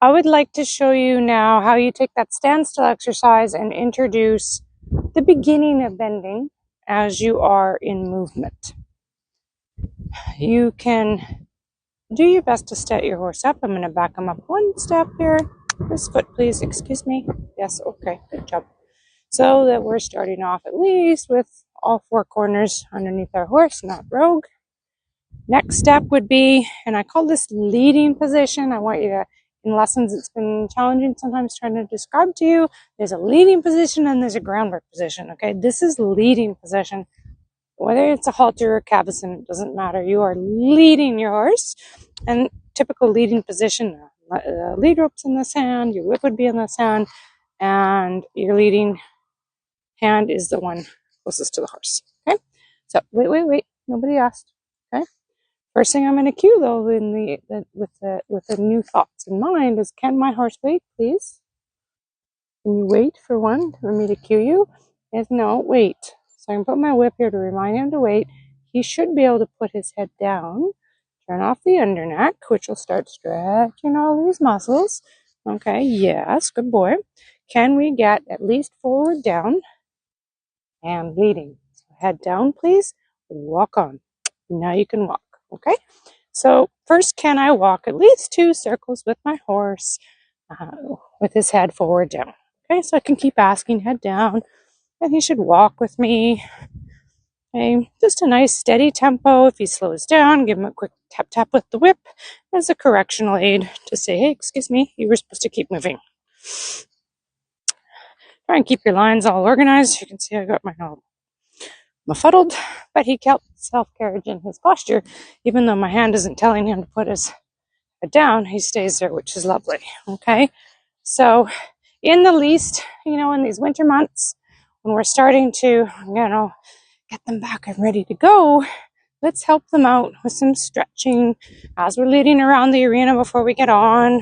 I would like to show you now how you take that standstill exercise and introduce the beginning of bending as you are in movement. You can do your best to set your horse up. I'm going to back him up one step here. This foot, please. Excuse me. Yes, okay, good job. So that we're starting off at least with all four corners underneath our horse, not rogue. Next step would be, and I call this leading position. I want you to, in lessons, it's been challenging sometimes trying to describe to you. There's a leading position and there's a groundwork position, okay? This is leading position. Whether it's a halter or cabeston, it doesn't matter. You are leading your horse. And typical leading position, lead rope's in this hand, your whip would be in this hand, and your leading hand is the one closest to the horse, okay? So, wait. Nobody asked, okay? First thing I'm going to cue, though, with the new thoughts in mind is, can my horse wait, please? Can you wait for me to cue you? If no, wait. So I can put my whip here to remind him to wait. He should be able to put his head down, turn off the underneck, which will start stretching all these muscles. Okay, yes, good boy. Can we get at least forward down and leading? So head down, please. Walk on. Now you can walk, okay? So first, can I walk at least 2 circles with my horse with his head forward down? Okay, so I can keep asking head down, and he should walk with me. Okay, just a nice steady tempo. If he slows down, give him a quick tap with the whip as a correctional aid to say, hey, excuse me, you were supposed to keep moving. Try and keep your lines all organized. You can see I got my befuddled, but he kept self-carriage in his posture. Even though my hand isn't telling him to put his head down, he stays there, which is lovely. Okay, so in the least, in these winter months, when we're starting to, get them back and ready to go, let's help them out with some stretching as we're leading around the arena before we get on.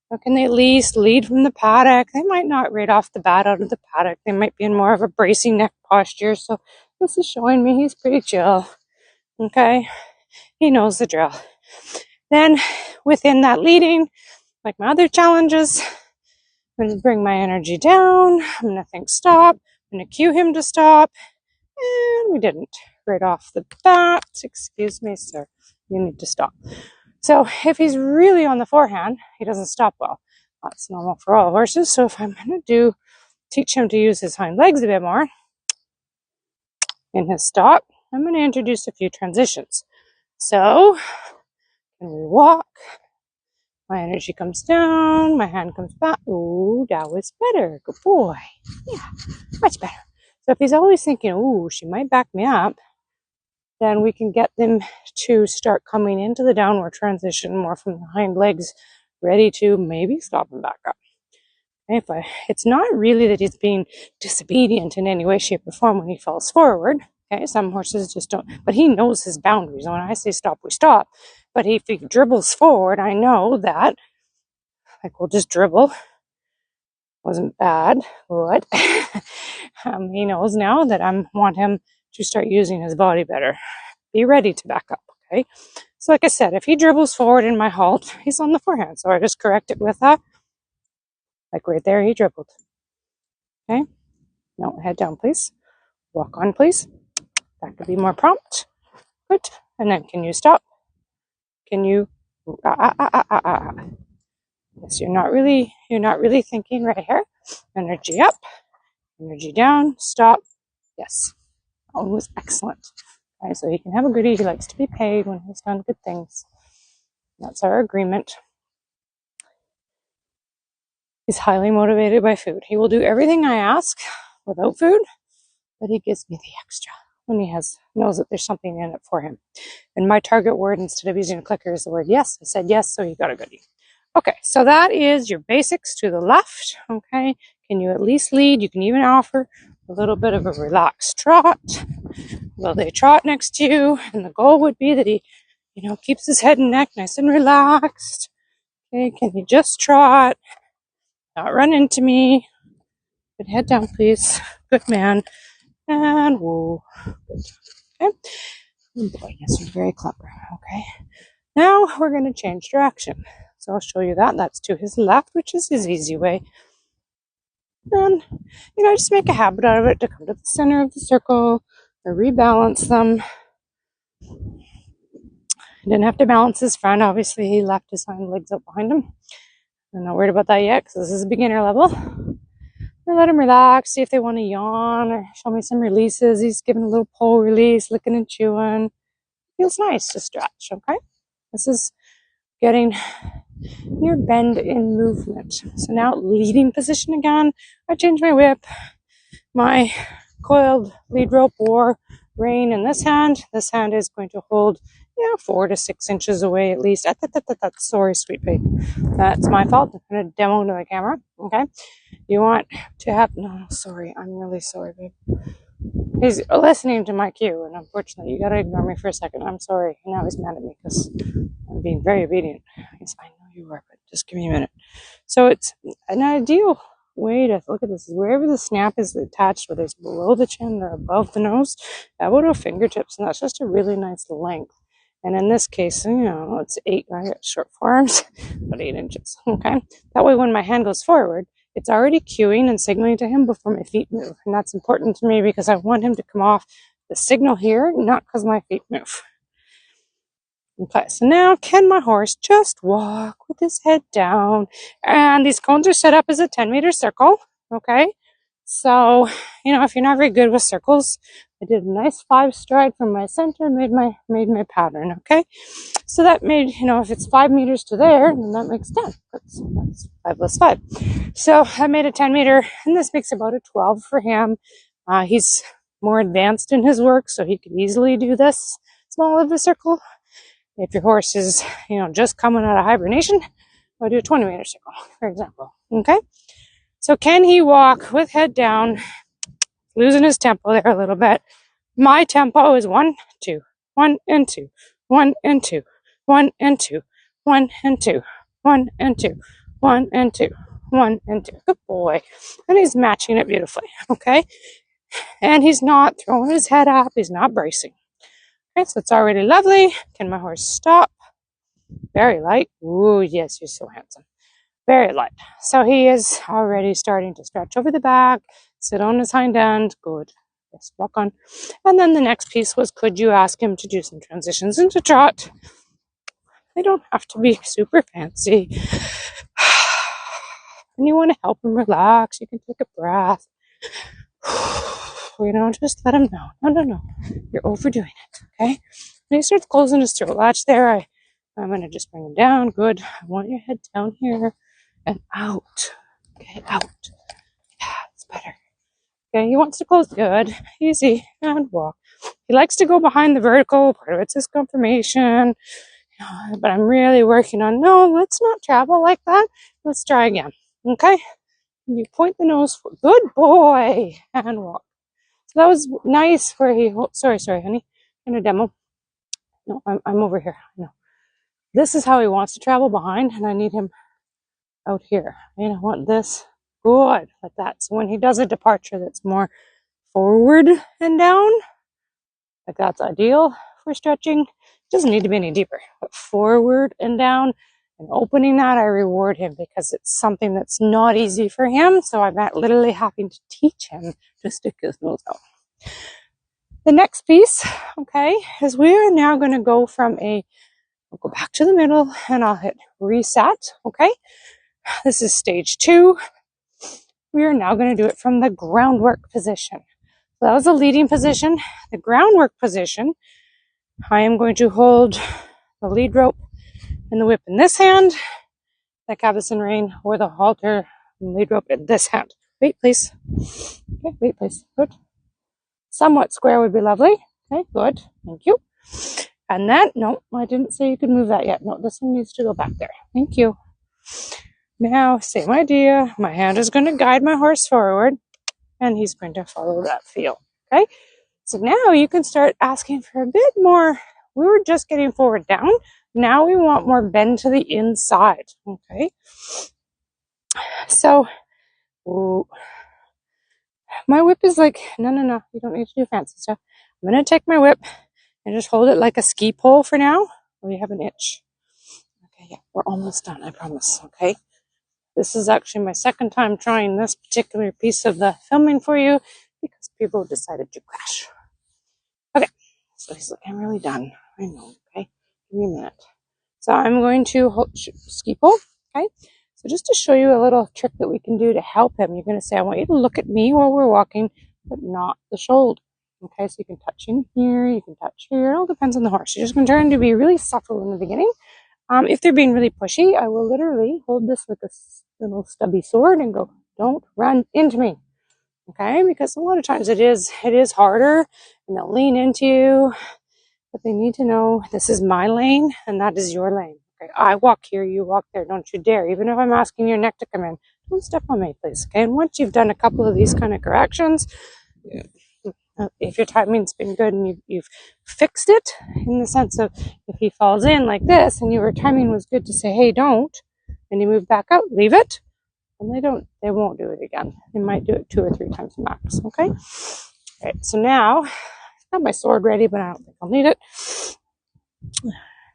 Or can they at least lead from the paddock? They might not right off the bat out of the paddock. They might be in more of a bracing neck posture. So this is showing me he's pretty chill. Okay, he knows the drill. Then within that leading, like my other challenges, I'm going to bring my energy down. I'm going to think stop. I'm going to cue him to stop. And we didn't right off the bat. Excuse me, sir. You need to stop. So if he's really on the forehand, he doesn't stop well. That's normal for all horses. So if I'm going to teach him to use his hind legs a bit more in his stop, I'm going to introduce a few transitions. So can we walk? My energy comes down. My hand comes back. Ooh, that was better. Good boy. Yeah, much better. So if he's always thinking, ooh, she might back me up, then we can get them to start coming into the downward transition more from the hind legs, ready to maybe stop and back up. Okay, it's not really that he's being disobedient in any way, shape, or form when he falls forward. Okay, some horses just don't, but he knows his boundaries. When I say stop, we stop. But if he dribbles forward, I know that, we'll just dribble. Wasn't bad. Good. He knows now that I want him to start using his body better. Be ready to back up, okay? So like I said, if he dribbles forward in my halt, he's on the forehand. So I just correct it with that. Like right there, he dribbled. Okay? No, head down, please. Walk on, please. That could be more prompt. Good. And then can you stop? Can you... Yes, you're not really thinking right here. Energy up, energy down, stop. Yes, that was excellent. Okay, so he can have a goodie. He likes to be paid when he's done good things. That's our agreement. He's highly motivated by food. He will do everything I ask without food, but he gives me the extra when he knows that there's something in it for him. And my target word, instead of using a clicker, is the word yes. I said yes, so he got a goodie. Okay, so that is your basics to the left. Okay, can you at least lead? You can even offer a little bit of a relaxed trot. Will they trot next to you? And the goal would be that he, keeps his head and neck nice and relaxed. Okay, can he just trot? Not run into me. Good, head down, please. Good man. And whoa. Good. Okay. Good boy. Yes, you're very clever. Okay. Now we're going to change direction. So I'll show you that. That's to his left, which is his easy way. And, just make a habit out of it to come to the center of the circle or rebalance them. He didn't have to balance his friend. Obviously, he left his hind legs out behind him. I'm not worried about that yet because this is a beginner level. I let him relax, see if they want to yawn or show me some releases. He's giving a little pull release, licking and chewing. Feels nice to stretch, okay? This is getting your bend in movement. So now leading position again. I changed my whip, my coiled lead rope or rein in this hand. This hand is going to hold 4 to 6 inches away at least. Sorry, sweet babe. That's my fault. I'm going to demo to the camera, okay? You want to have, no, sorry, I'm really sorry, babe. He's listening to my cue, and unfortunately, you gotta ignore me for a second. I'm sorry. And now he's mad at me because I'm being very obedient. Yes, I know you are, but just give me a minute. So it's an ideal way to look at this is wherever the snap is attached, whether it's below the chin or above the nose, elbow to fingertips, and that's just a really nice length. And in this case, it's 8, I got short forearms, about 8 inches, okay? That way when my hand goes forward, it's already cueing and signaling to him before my feet move. And that's important to me because I want him to come off the signal here, not because my feet move. Okay, so now can my horse just walk with his head down? And these cones are set up as a 10-meter circle, okay? So, if you're not very good with circles, I did a nice 5 stride from my center, made my pattern, okay? So that made, if it's 5 meters to there, then that makes 10. That's 5 plus 5. So I made a 10 meter, and this makes about a 12 for him. He's more advanced in his work, so he can easily do this small of a circle. If your horse is, just coming out of hibernation, I'll do a 20 meter circle, for example, okay? So can he walk with head down, losing his tempo there a little bit? My tempo is 1, 2, 1 and 2, 1 and 2, 1 and 2, 1 and 2, 1 and 2, 1 and 2, 1 and 2. Good boy. And he's matching it beautifully, okay? And he's not throwing his head up. He's not bracing. Okay, so it's already lovely. Can my horse stop? Very light. Ooh, yes, you're so handsome. Very light. So he is already starting to stretch over the back, sit on his hind end. Good. Yes, walk on. And then the next piece was, could you ask him to do some transitions into trot? They don't have to be super fancy. And you want to help him relax, you can take a breath. Just let him know. No. You're overdoing it, okay? And he starts closing his throat latch there. I'm going to just bring him down. Good. I want your head down here and out. Okay, out. Yeah, it's better. Okay, he wants to close. Good. Easy. And walk. He likes to go behind the vertical. Part of it's his confirmation. But I'm really working on, no, let's not travel like that. Let's try again. Okay? You point the nose for, good boy. And walk. So that was nice where he, sorry, honey. I'm going to demo. No, I'm over here. No. This is how he wants to travel behind, and I need him out here. I want this. Good. Like that. So when he does a departure that's more forward and down, like that's ideal for stretching. It doesn't need to be any deeper, but forward and down and opening that, I reward him because it's something that's not easy for him. So I'm literally having to teach him to stick his nose out. The next piece, okay, is we are now going to go from I'll go back to the middle and I'll hit reset, okay? This is stage 2. We are now going to do it from the groundwork position. So that was the leading position. The groundwork position, I am going to hold the lead rope and the whip in this hand, the cavesson rein, or the halter and lead rope in this hand. Wait, please. Okay, wait, please. Good. Somewhat square would be lovely. Okay, good. Thank you. And that, no, I didn't say you could move that yet. No, this one needs to go back there. Thank you. Now, same idea. My hand is going to guide my horse forward, and he's going to follow that feel. Okay? So now you can start asking for a bit more. We were just getting forward down. Now we want more bend to the inside. Okay? So, ooh, my whip is like, no, you don't need to do fancy stuff. I'm going to take my whip and just hold it like a ski pole for now. Oh, you have an itch. Okay, yeah. We're almost done, I promise, okay? This is actually my second time trying this particular piece of the filming for you because people decided to crash. Okay, so he's like, I'm really done. I know, okay? Give me a minute. So I'm going to ski pole, okay? So just to show you a little trick that we can do to help him, you're going to say, I want you to look at me while we're walking, but not the shoulder. Okay, so you can touch in here, you can touch here. It all depends on the horse. You're just going to try to be really subtle in the beginning. If they're being really pushy, I will literally hold this like a little stubby sword and go, don't run into me. Okay, because a lot of times it is harder and they'll lean into you, but they need to know this is my lane and that is your lane. Okay, I walk here, you walk there. Don't you dare. Even if I'm asking your neck to come in, don't step on me, please. Okay, and once you've done a couple of these kind of corrections, if your timing's been good and you've fixed it in the sense of if he falls in like this and your timing was good to say, hey, don't, and you move back out, leave it, and they won't do it again. They might do it 2 or 3 times max. Okay. All right. So now I've got my sword ready, but I don't think I'll need it.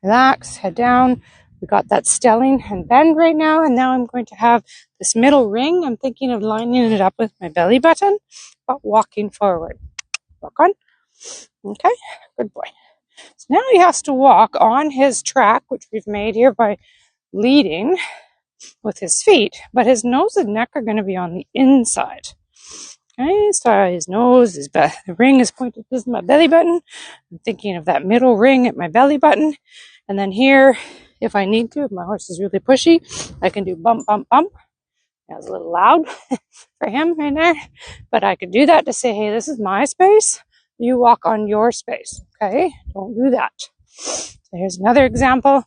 Relax, head down. We got that stelling and bend right now, and now I'm going to have this middle ring. I'm thinking of lining it up with my belly button, but walking forward. Walk on. Okay, good boy. So now he has to walk on his track, which we've made here by leading with his feet, but his nose and neck are going to be on the inside. Okay, so his nose, the ring is pointed to my belly button. I'm thinking of that middle ring at my belly button. And then here, if I need to, if my horse is really pushy, I can do bump, bump, bump. That was a little loud for him right there, but I could do that to say, hey, this is my space. You walk on your space, okay? Don't do that. So here's another example.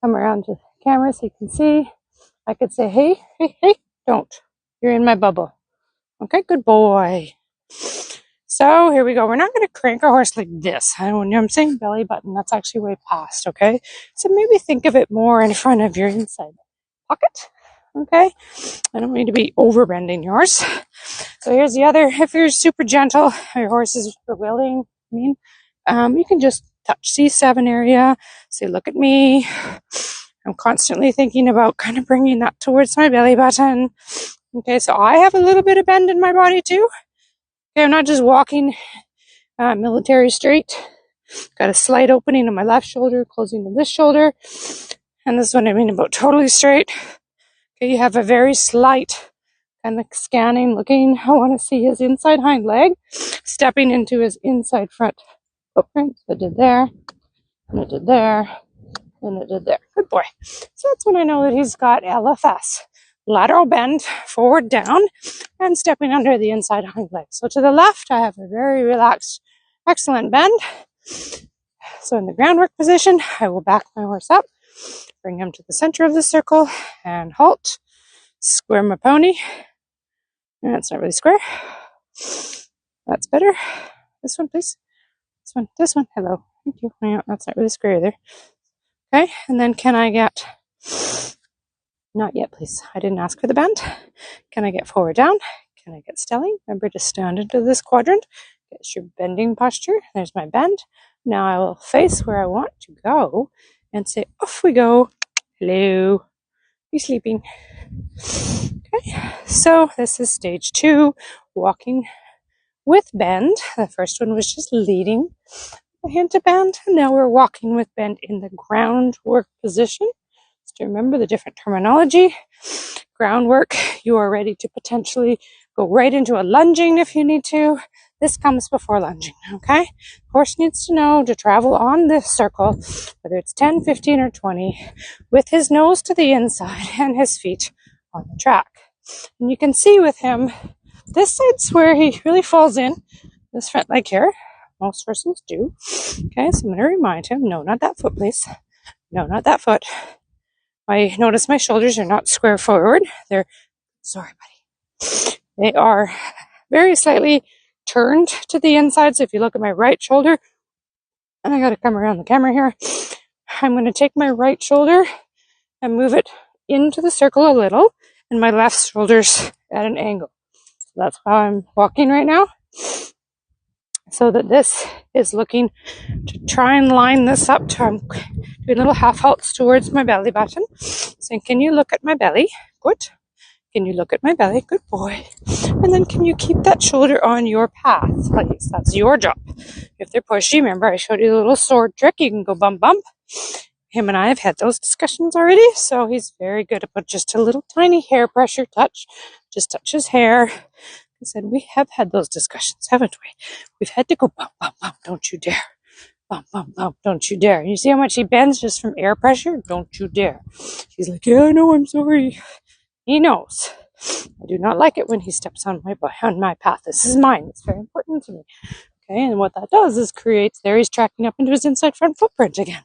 Come around to the camera so you can see. I could say, hey, hey, hey, don't. You're in my bubble. Okay, good boy. So here we go. We're not going to crank our horse like this. I don't know. I'm saying belly button. That's actually way past, okay? So maybe think of it more in front of your inside pocket, okay? I don't need to be overbending yours. So here's the other. If you're super gentle, your horse is willing, you can just touch C7 area. Say, look at me. I'm constantly thinking about kind of bringing that towards my belly button. Okay, so I have a little bit of bend in my body too. Okay, I'm not just walking military straight. Got a slight opening in my left shoulder, closing to this shoulder. And this is what I mean about totally straight. Okay, you have a very slight kind of scanning, looking. I want to see his inside hind leg stepping into his inside front footprint. So I did there, and I did there, and I did there. Good boy. So that's when I know that he's got LFS. Lateral bend, forward down, and stepping under the inside hind leg. So to the left, I have a very relaxed, excellent bend. So in the groundwork position, I will back my horse up, bring him to the center of the circle, and halt. Square my pony. That's not really square. That's better. This one, please. This one. Hello. Thank you. Yeah, that's not really square either. Okay, and then can I get... Not yet, please. I didn't ask for the bend. Can I get forward down? Can I get stelling? Remember to stand into this quadrant. Get your bending posture. There's my bend. Now I will face where I want to go and say, off we go. Hello. You sleeping? Okay. So this is stage 2, walking with bend. The first one was just leading a hint of bend. And now we're walking with bend in the groundwork position. To remember the different terminology. Groundwork, you are ready to potentially go right into a lunging if you need to. This comes before lunging, okay? Horse needs to know to travel on this circle, whether it's 10, 15, or 20, with his nose to the inside and his feet on the track. And you can see with him, this side's where he really falls in, this front leg here. Most horses do. Okay, so I'm going to remind him, no, not that foot, please. No, not that foot. I notice my shoulders are not square forward. They're, sorry, buddy. They are very slightly turned to the inside. So if you look at my right shoulder, and I got to come around the camera here, I'm going to take my right shoulder and move it into the circle a little, and my left shoulder's at an angle. So that's how I'm walking right now. So that this is looking to try and line this up to, I'm doing little half halts towards my belly button. Saying, can you look at my belly? Good. Can you look at my belly? Good boy. And then can you keep that shoulder on your path, please? That's your job. If they're pushy, remember I showed you the little sword trick. You can go bump, bump. Him and I have had those discussions already, so he's very good about just a little tiny hair pressure touch. Just touch his hair. I said, we have had those discussions, haven't we? We've had to go bump, bump, bump. Don't you dare. Bump, bump, bump. Don't you dare. You see how much he bends just from air pressure? Don't you dare. He's like, yeah, I know, I'm sorry. He knows. I do not like it when he steps on my path. This is mine. It's very important to me. Okay, and what that does is creates, there he's tracking up into his inside front footprint again.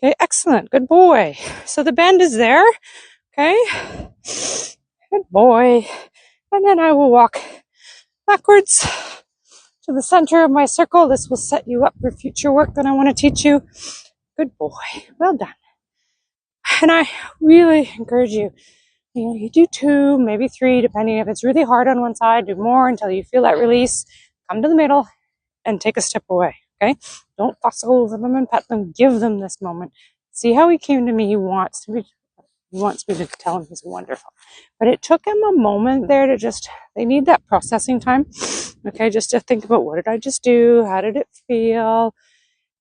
Okay, excellent. Good boy. So the bend is there. Okay. Good boy. And then I will walk backwards to the center of my circle. This will set you up for future work that I want to teach you. Good boy. Well done. And I really encourage you, you do 2, maybe 3, depending if it's really hard on one side, do more until you feel that release. Come to the middle and take a step away. Okay? Don't fuss over them and pet them. Give them this moment. See how he came to me. He wants me to tell him he's wonderful. But it took him a moment there to just, they need that processing time. Okay, just to think about, what did I just do? How did it feel?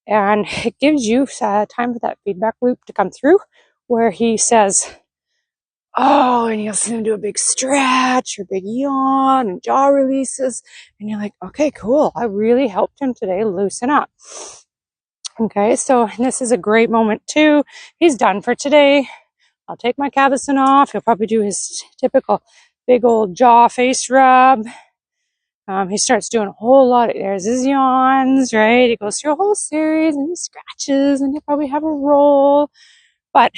And it gives you time for that feedback loop to come through where he says, oh, and you'll see him do a big stretch or big yawn and jaw releases. And you're like, okay, cool. I really helped him today loosen up. Okay, so this is a great moment too. He's done for today. I'll take my cavison off. He'll probably do his typical big old jaw face rub. He starts doing a whole lot. There's his yawns, right? He goes through a whole series and he scratches and he'll probably have a roll. But,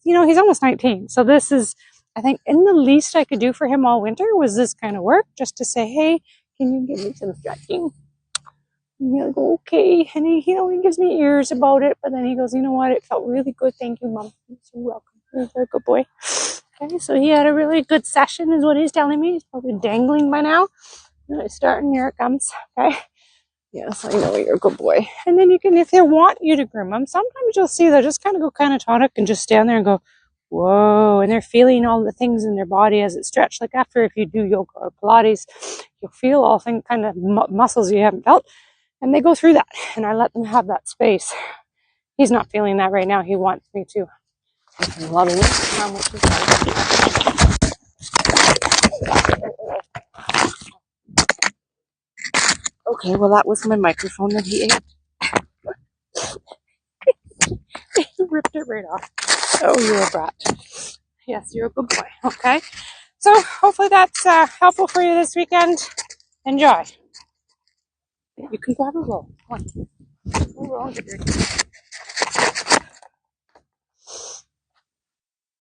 he's almost 19. So this is, I think, in the least I could do for him all winter was this kind of work, just to say, hey, can you give me some stretching? And he'll go, okay. And he gives me ears about it. But then he goes, you know what? It felt really good. Thank you, Mom. You're so welcome. You're a very good boy. Okay, so he had a really good session is what he's telling me. He's probably dangling by now. It's starting. Here it comes. Okay. Yes, I know you're a good boy. And then you can, if they want you to groom them, sometimes you'll see they'll just kind of go catatonic and just stand there and go, whoa. And they're feeling all the things in their body as it stretches. Like after, if you do yoga or Pilates, you'll feel all things, kind of muscles you haven't felt. And they go through that. And I let them have that space. He's not feeling that right now. He wants me to. I'm loving it. Okay, well, that was my microphone that he ate. He ripped it right off. Oh, you're a brat. Yes, you're a good boy. Okay. So hopefully that's helpful for you this weekend. Enjoy. You can grab a roll. Come on. Roll.